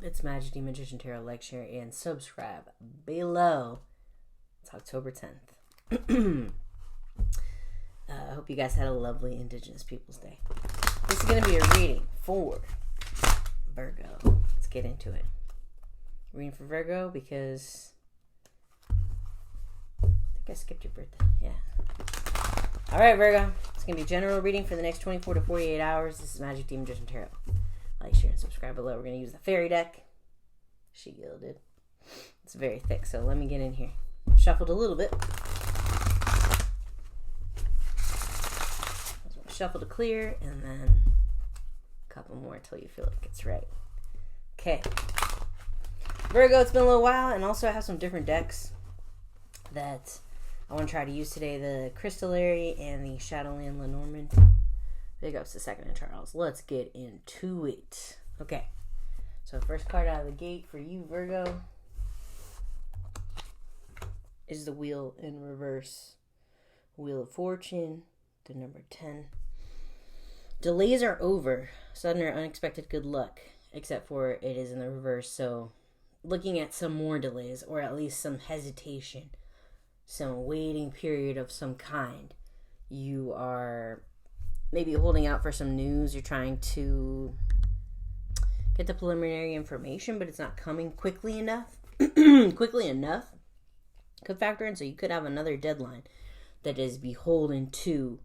It's Magic the Magician Tarot. Like, share, and subscribe below. It's October 10th. I hope you guys had a lovely Indigenous Peoples Day. This is going to be a reading for Virgo. Let's get into it. Reading for Virgo because I think I skipped your birthday. Yeah. All right, Virgo. It's going to be a general reading for the next 24 to 48 hours. This is Magic the Magician Tarot. Like, share, and subscribe below. We're going to use the fairy deck. She gilded. It's very thick, so let me get in here. Shuffled a little bit. Shuffle to clear, and then a couple more until you feel like it's right. Okay. Virgo, it's been a little while, and also I have some different decks that I want to try to use today. The Crystallary and the Shadowland Lenormand. Big ups to Second and Charles. Let's get into it. Okay. So first card out of the gate for you, Virgo, is the Wheel in reverse. Wheel of Fortune, the number 10. Delays are over. Sudden or unexpected good luck. Except for it is in the reverse. So looking at some more delays, or at least some hesitation, some waiting period of some kind. You are maybe holding out for some news. You're trying to get the preliminary information, but it's not coming quickly enough. Quickly enough could factor in. So you could have another deadline that is beholden to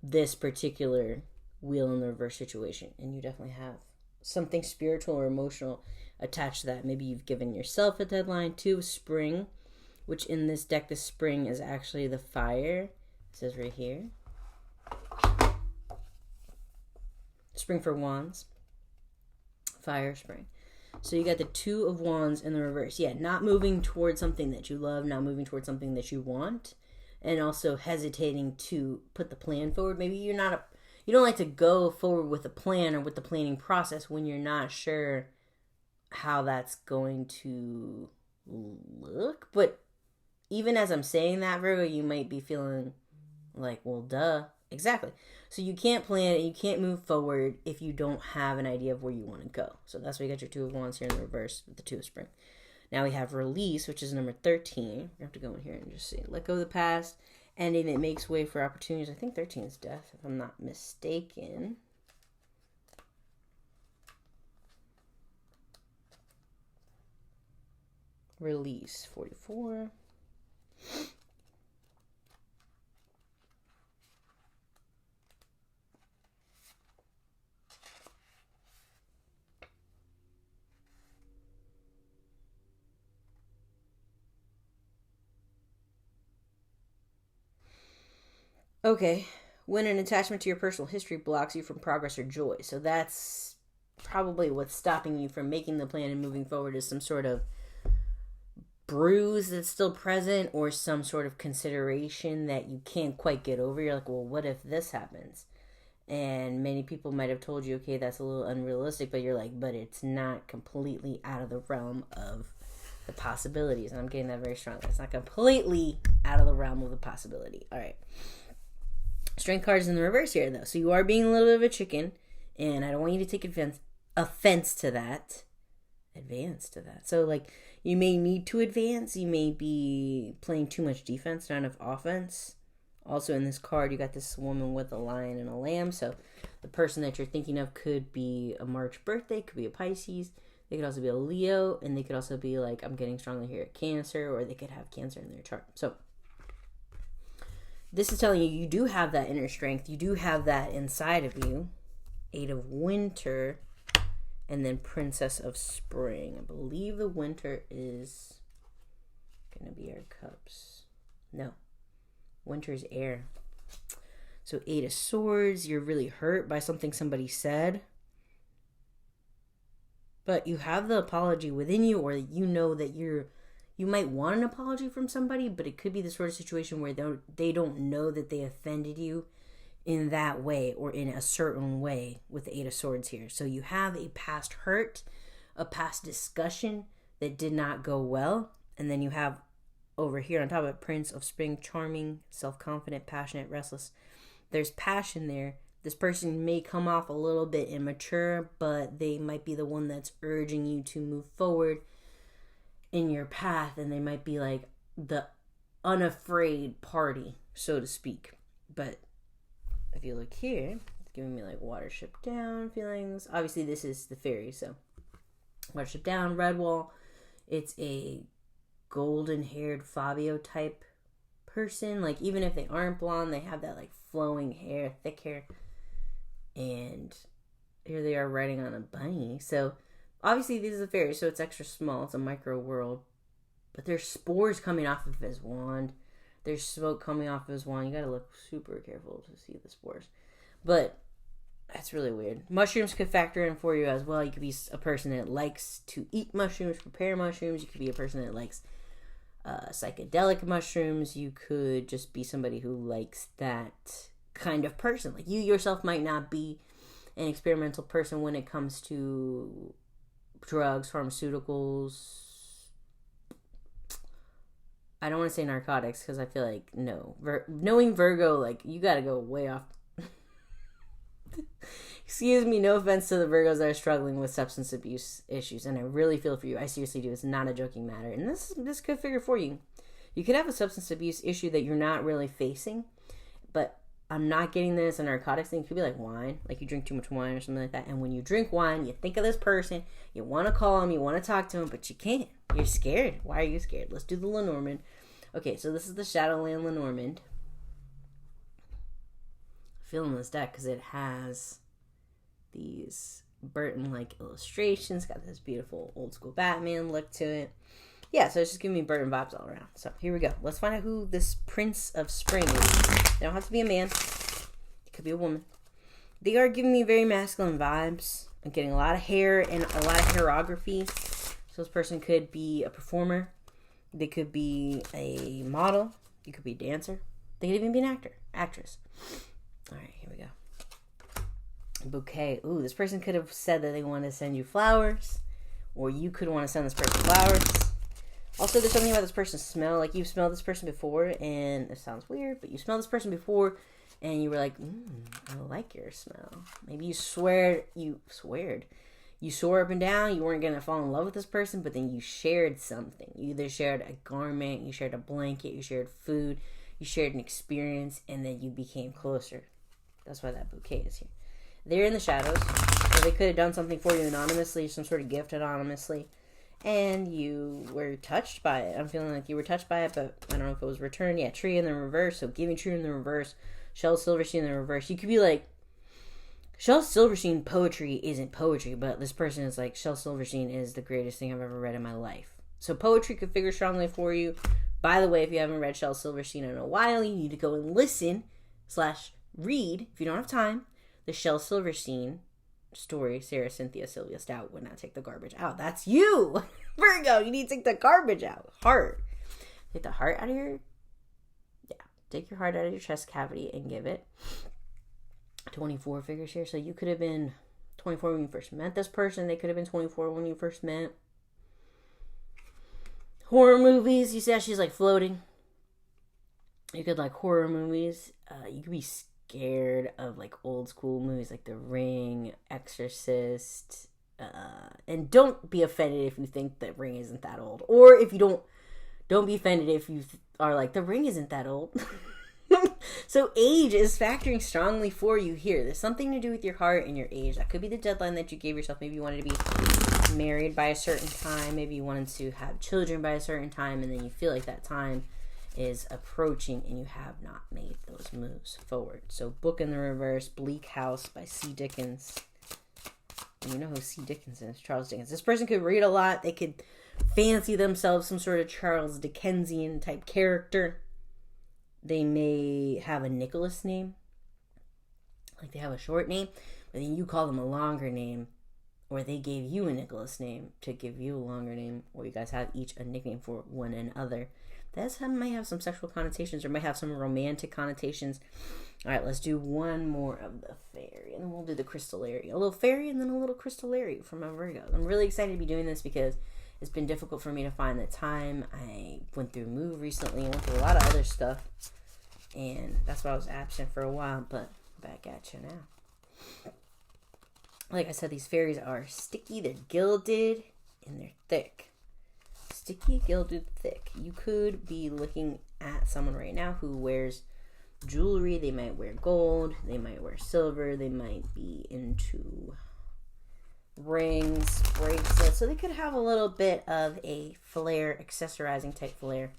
this particular wheel in the reverse situation. And you definitely have something spiritual or emotional attached to that. Maybe you've given yourself a deadline to spring, which in this deck, the spring is actually the fire. It says right here. Spring for Wands. Fire, spring. So you got the Two of Wands in the reverse. Yeah, not moving towards something that you love, not moving towards something that you want, and also hesitating to put the plan forward. Maybe you don't like to go forward with a plan or with the planning process when you're not sure how that's going to look. But even as I'm saying that, Virgo, you might be feeling like, well, duh. Exactly. So you can't plan it, you can't move forward if you don't have an idea of where you want to go. So that's why you got your Two of Wands here in the reverse with the Two of Spring. Now we have Release, which is number 13. We have to go in here and just see. Let go of the past, ending it makes way for opportunities. I think 13 is Death, if I'm not mistaken. Release, 44. Okay, when an attachment to your personal history blocks you from progress or joy. So that's probably what's stopping you from making the plan and moving forward, is some sort of bruise that's still present, or some sort of consideration that you can't quite get over. You're like, well, what if this happens? And many people might have told you, okay, that's a little unrealistic, but you're like, but it's not completely out of the realm of the possibilities. And I'm getting that very strongly. It's not completely out of the realm of the possibility. All right. Strength cards in the reverse here, though. So you are being a little bit of a chicken, and I don't want you to take offense to that. Advance to that. So, like, you may need to advance. You may be playing too much defense, not enough offense. Also, in this card, you got this woman with a lion and a lamb. So, the person that you're thinking of could be a March birthday, could be a Pisces. They could also be a Leo, and they could also be like, I'm getting strongly here at Cancer, or they could have Cancer in their chart. So, this is telling you, you do have that inner strength. You do have that inside of you. Eight of Winter, and then Princess of Spring. I believe the Winter is going to be our Cups. No. Winter's air. So 8 of Swords. You're really hurt by something somebody said. But you have the apology within you, or you know that you might want an apology from somebody, but it could be the sort of situation where they don't know that they offended you in that way or in a certain way with the 8 of Swords here. So you have a past hurt, a past discussion that did not go well. And then you have over here on top of it, Prince of Spring, charming, self-confident, passionate, restless. There's passion there. This person may come off a little bit immature, but they might be the one that's urging you to move forward in your path, and they might be like the unafraid party, so to speak. But if you look here, it's giving me like Watership Down feelings. Obviously, this is the fairy, so Watership Down, Redwall. It's a golden-haired Fabio type person. Like, even if they aren't blonde, they have that like flowing hair, thick hair. And here they are riding on a bunny. So obviously this is a fairy, so it's extra small. It's a micro world. But there's spores coming off of his wand. There's smoke coming off of his wand. You gotta look super careful to see the spores. But that's really weird. Mushrooms could factor in for you as well. You could be a person that likes to eat mushrooms, prepare mushrooms. You could be a person that likes psychedelic mushrooms. You could just be somebody who likes that kind of person. Like, you yourself might not be an experimental person when it comes to drugs, pharmaceuticals. I don't want to say narcotics because I feel like no. Knowing Virgo, like, you gotta go way off. Excuse me, no offense to the Virgos that are struggling with substance abuse issues, and I really feel for you. I seriously do. It's not a joking matter, and this could figure for you. You could have a substance abuse issue that you're not really facing, but I'm not getting this. A narcotics thing could be like wine, like you drink too much wine or something like that. And when you drink wine, you think of this person, you want to call him, you want to talk to him, but you can't. You're scared. Why are you scared? Let's do the Lenormand. Okay, so this is the Shadowland Lenormand. Feeling this deck because it has these Burton-like illustrations. Got this beautiful old school Batman look to it. Yeah, so it's just giving me Burton vibes all around. So here we go. Let's find out who this Prince of Spring is. They don't have to be a man. It could be a woman. They are giving me very masculine vibes. I'm getting a lot of hair and a lot of hairography. So this person could be a performer. They could be a model. You could be a dancer. They could even be an actress. All right, here we go. Bouquet. Ooh, this person could have said that they want to send you flowers. Or you could want to send this person flowers. Also, there's something about this person's smell. Like, you've smelled this person before, and it sounds weird, but you smelled this person before, and you were like, I like your smell. Maybe you swore up and down, you weren't going to fall in love with this person, but then you shared something. You either shared a garment, you shared a blanket, you shared food, you shared an experience, and then you became closer. That's why that bouquet is here. They're in the shadows, so they could have done something for you anonymously, some sort of gift anonymously. And you were touched by it. I'm feeling like you were touched by it, but I don't know if it was returned. Yeah, tree in the reverse. So giving tree in the reverse. Shel Silverstein in the reverse. You could be like, Shel Silverstein poetry isn't poetry, but this person is like, Shel Silverstein is the greatest thing I've ever read in my life. So poetry could figure strongly for you. By the way, if you haven't read Shel Silverstein in a while, you need to go and listen/read, if you don't have time, the Shel Silverstein story. Sarah Cynthia Sylvia Stout would not take the garbage out. That's you, Virgo. You need to take the garbage out. Heart. Take the heart out of your, take your heart out of your chest cavity and give it. 24 figures here. So you could have been 24 when you first met this person. They could have been 24 when you first met. Horror movies. You see how she's like floating. You could like horror movies. You could be scared of like old school movies like The Ring, Exorcist, and don't be offended if you think that Ring isn't that old, or if you don't be offended if you are like, The Ring isn't that old. So age is factoring strongly for you here. There's something to do with your heart and your age. That could be the deadline that you gave yourself. Maybe you wanted to be married by a certain time. Maybe you wanted to have children by a certain time, and then you feel like that time is approaching and you have not made those moves forward. So Book in the Reverse, Bleak House by C. Dickens. And you know who C. Dickens is, Charles Dickens. This person could read a lot. They could fancy themselves some sort of Charles Dickensian type character. They may have a Nicholas name. Like they have a short name, but then you call them a longer name. Or they gave you a Nicholas name to give you a longer name. Or you guys have each a nickname for one another. That might have some sexual connotations or might have some romantic connotations. All right, let's do one more of the fairy. And then we'll do the crystallary. A little fairy and then a little crystallary from a Virgo. I'm really excited to be doing this because it's been difficult for me to find the time. I went through a move recently. I went through a lot of other stuff. And that's why I was absent for a while. But back at you now. Like I said, these fairies are sticky, they're gilded, and they're thick. Sticky, gilded, thick. You could be looking at someone right now who wears jewelry. They might wear gold, they might wear silver, they might be into rings, bracelets. So they could have a little bit of a flair, accessorizing type flair.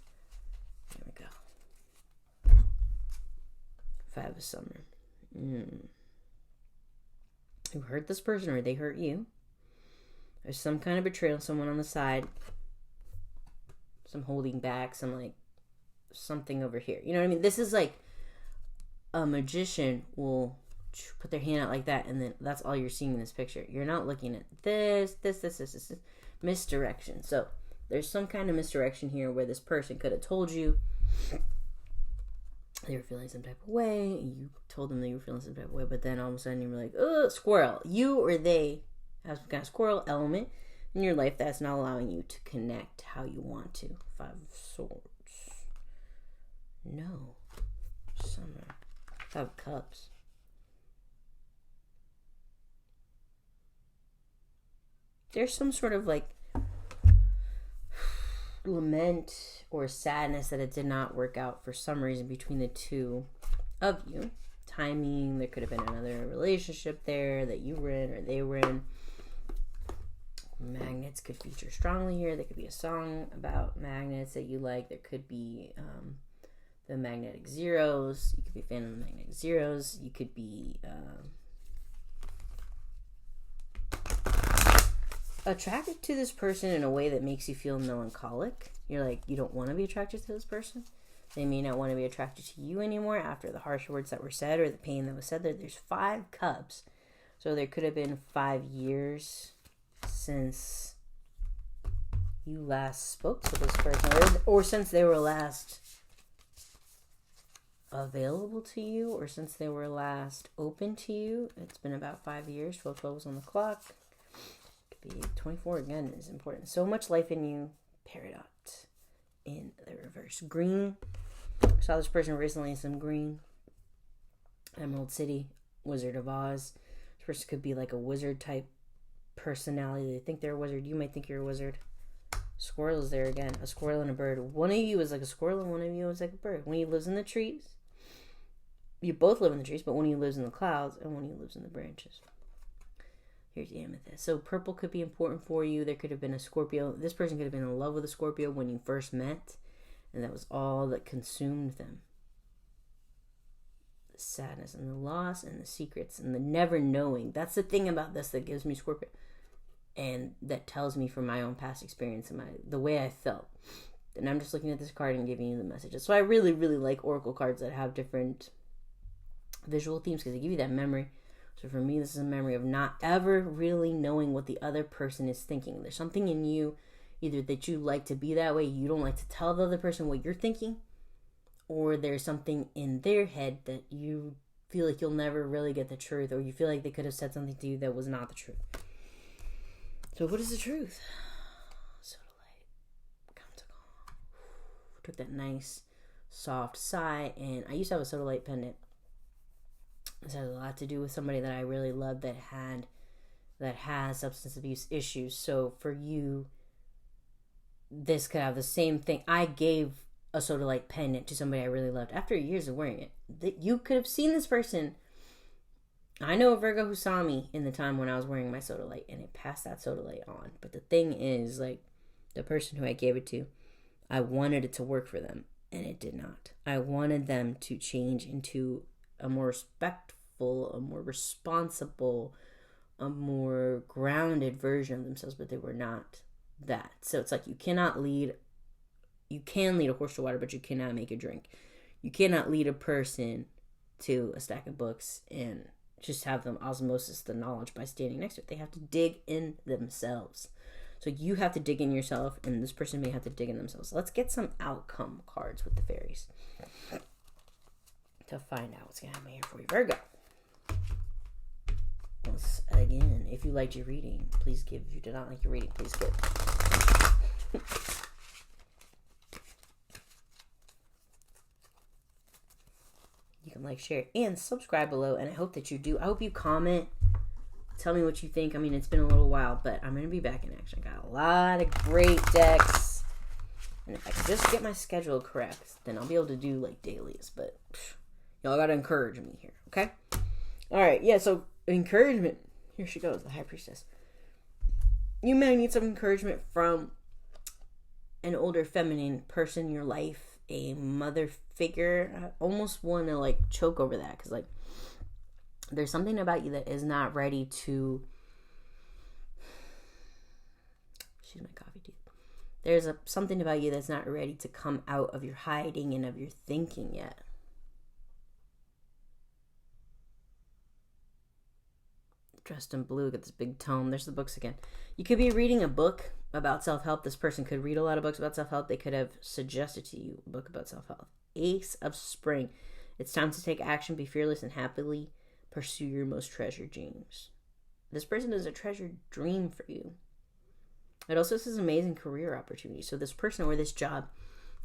There we go. 5 of Summer. You hurt this person or they hurt you. There's some kind of betrayal, someone on the side. Some holding back, some like something over here. You know what I mean? This is like a magician will put their hand out like that, and then that's all you're seeing in this picture. You're not looking at this. Misdirection. So there's some kind of misdirection here where this person could have told you they were feeling some type of way, and you told them they were feeling some type of way, but then all of a sudden you were like, oh, squirrel. You or they have some kind of squirrel element in your life that's not allowing you to connect how you want to. 5 of Swords. No. Summer. 5 of Cups. There's some sort of like lament or sadness that it did not work out for some reason between the two of you. Timing, there could have been another relationship there that you were in or they were in. Magnets could feature strongly here. There could be a song about magnets that you like. There could be the magnetic zeros. You could be a fan of the magnetic zeros. You could be attracted to this person in a way that makes you feel melancholic. You're like, you don't want to be attracted to this person. They may not want to be attracted to you anymore after the harsh words that were said or the pain that was said. There's 5 cups. So there could have been 5 years since you last spoke to this person, or since they were last available to you, or since they were last open to you. It's been about 5 years. 12 was on the clock. Could be 24 again is important. So much life in you. Peridot in the reverse. Green. Saw this person recently in some green. Emerald City. Wizard of Oz. This person could be like a wizard type personality. They think they're a wizard. You might think you're a wizard. Squirrel is there again. A squirrel and a bird. One of you is like a squirrel and one of you is like a bird. One of you lives in the trees. You both live in the trees, but one of you lives in the clouds and one of you lives in the branches. Here's the amethyst. So purple could be important for you. There could have been a Scorpio. This person could have been in love with a Scorpio when you first met, and that was all that consumed them. The sadness and the loss and the secrets and the never knowing. That's the thing about this that gives me Scorpio. And that tells me from my own past experience and the way I felt. And I'm just looking at this card and giving you the messages. So I really, really like oracle cards that have different visual themes because they give you that memory. So for me, this is a memory of not ever really knowing what the other person is thinking. There's something in you, either that you like to be that way, you don't like to tell the other person what you're thinking, or there's something in their head that you feel like you'll never really get the truth, or you feel like they could have said something to you that was not the truth. So what is the truth? Sodalite. Come to calm. Took that nice, soft sigh, and I used to have a Sodalite pendant. This has a lot to do with somebody that I really loved that has substance abuse issues. So for you, this could have the same thing. I gave a Sodalite pendant to somebody I really loved after years of wearing it. You could have seen this person. I know a Virgo who saw me in the time when I was wearing my Sodalite, and it passed that Sodalite on. But the thing is, like, the person who I gave it to, I wanted it to work for them, and it did not. I wanted them to change into a more respectful, a more responsible, a more grounded version of themselves, but they were not that. So it's like you can lead a horse to water, but you cannot make it drink. You cannot lead a person to a stack of books and just have them osmosis the knowledge by standing next to it. They have to dig in themselves. So you have to dig in yourself, and this person may have to dig in themselves. So let's get some outcome cards with the fairies to find out what's going to happen here for you, Virgo. Once again, if you liked your reading, please give. If you did not like your reading, please give. You can like like, share, and subscribe below. And I hope that you do. I hope you comment. Tell me what you think. I mean, it's been a little while, but I'm going to be back in action. I got a lot of great decks. And if I can just get my schedule correct, then I'll be able to do, like, dailies. But y'all got to encourage me here, okay? All right, yeah, so encouragement. Here she goes, the High Priestess. You may need some encouragement from an older feminine person in your life, a mother figure. I almost want to, like, choke over that because, like, there's something about you that is not ready to... Excuse my coffee teeth. There's something about you that's not ready to come out of your hiding and of your thinking yet. Dressed in blue, got this big tome. There's the books again. You could be reading a book about self-help. This person could read a lot of books about self-help. They could have suggested to you a book about self-help. Ace of Spring. It's time to take action, be fearless, and happily pursue your most treasured dreams. This person is a treasured dream for you. It also says amazing career opportunities. So this person or this job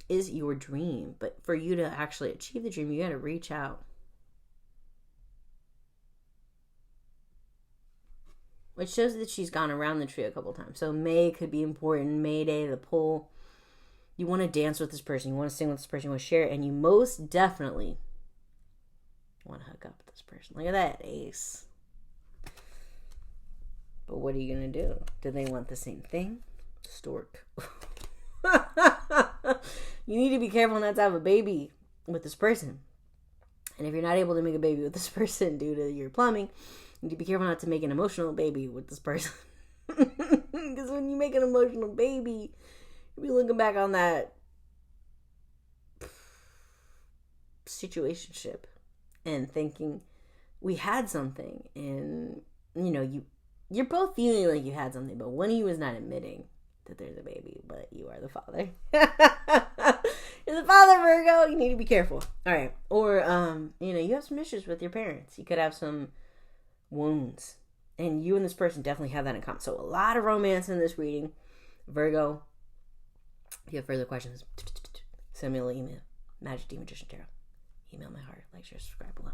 is your dream. But for you to actually achieve the dream, you got to reach out. Which shows that she's gone around the tree a couple times. So May could be important. May Day, the pull. You want to dance with this person. You want to sing with this person. You want to share it. And you most definitely want to hook up with this person. Look at that, Ace. But what are you going to do? Do they want the same thing? Stork. You need to be careful not to have a baby with this person. And if you're not able to make a baby with this person due to your plumbing, you need to be careful not to make an emotional baby with this person. Because when you make an emotional baby, you'll be looking back on that situationship and thinking, we had something. And, you know, you're both feeling like you had something, but one of you is not admitting that there's a baby, but you are the father. You're the father, Virgo. You need to be careful. All right. Or, you know, you have some issues with your parents. You could have some wounds. And you and this person definitely have that in common. So a lot of romance in this reading. Virgo, if you have further questions, send me an email. Magic D Magician Tarot. Email my heart. Like, share, subscribe below.